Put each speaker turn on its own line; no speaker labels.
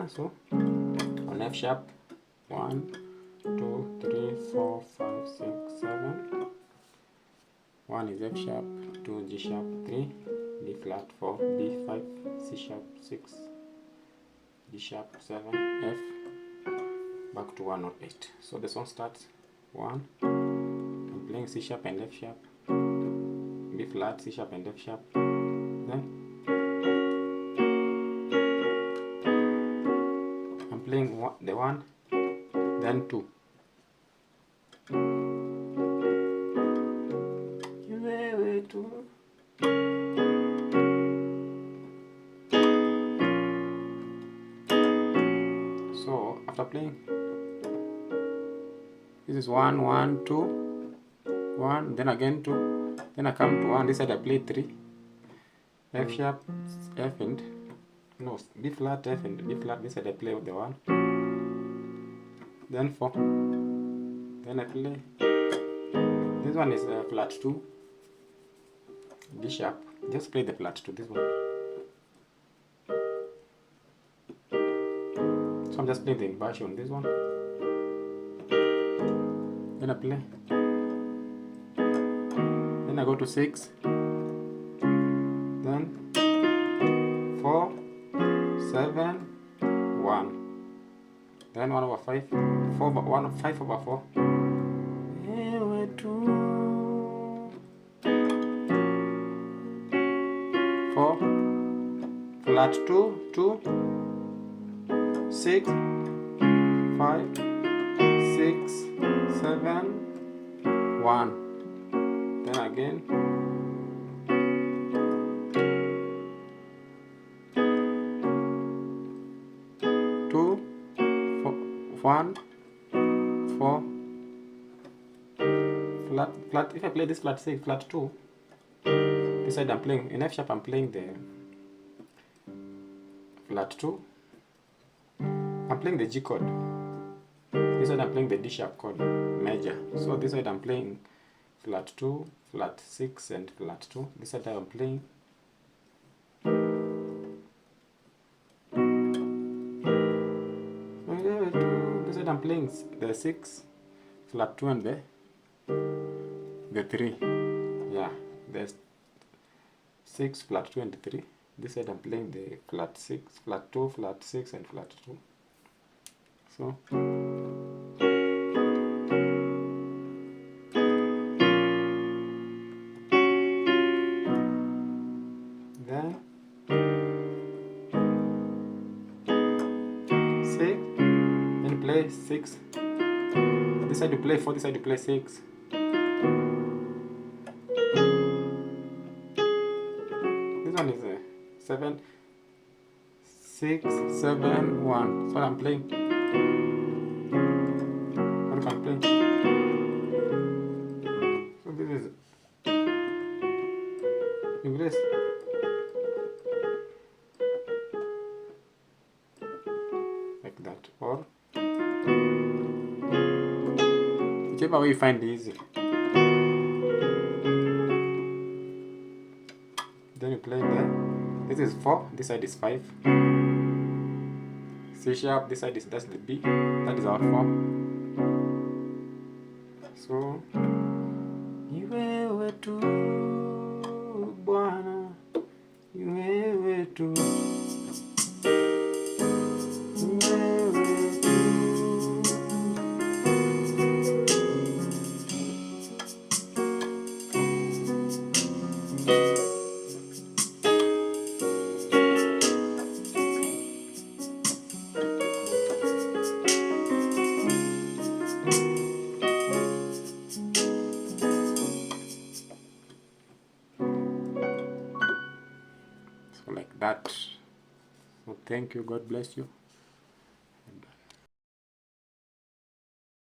So on F sharp, 1, 2, 3, 4, 5, 6, 7. 1 is F sharp, 2 G sharp, 3 B flat, 4 B, 5 C sharp, 6 D sharp, 7 F, back to 1 or 8. So the song starts 1. I'm playing C sharp and F sharp, B flat, C sharp and F sharp. Then I'm playing the 1, then 2. Wewe tu. So after playing, this is 1, 1, 2, 1, then again 2, then I come to 1. This side I play 3, F sharp, F and no, B flat, F and B flat. This side I play with the 1, then 4, then I play. This one is flat 2, D sharp. Just play the flat 2. This one. So I'm just playing the inversion on this one. Then I play. Then I go to 6. Then 4, 7, 1. Then 1 over 5. 5 over 4. 4. Flat 2, 2. 6, 5, 6, 7, 1. Then again. 2, 4, 1, 4. Flat. If I play this flat 6, flat 2. This side I'm playing in F sharp. I'm playing the flat 2. I'm playing the G chord. This side I'm playing the D sharp chord major. So this side I'm playing flat 2, flat 6 and flat 2. This side I'm playing this side I'm playing the 6, flat 2 and the 3. Yeah, there's 6, flat 2 and 3. This side I'm playing the flat 6, flat 2, flat 6 and flat 2. So then 6, then you play 6. This side you play 4, this side you play 6. This one is 7, 6, 7, 1. So I'm playing. I can play. So this is English. Like that. Or whichever way you find easy. Then you play there. This is 4, this side is 5. C sharp, this side is, that's the B, that is our 4. So wewe tu Bwana, wewe tu, wewe tu. So like that. So thank you, God bless you.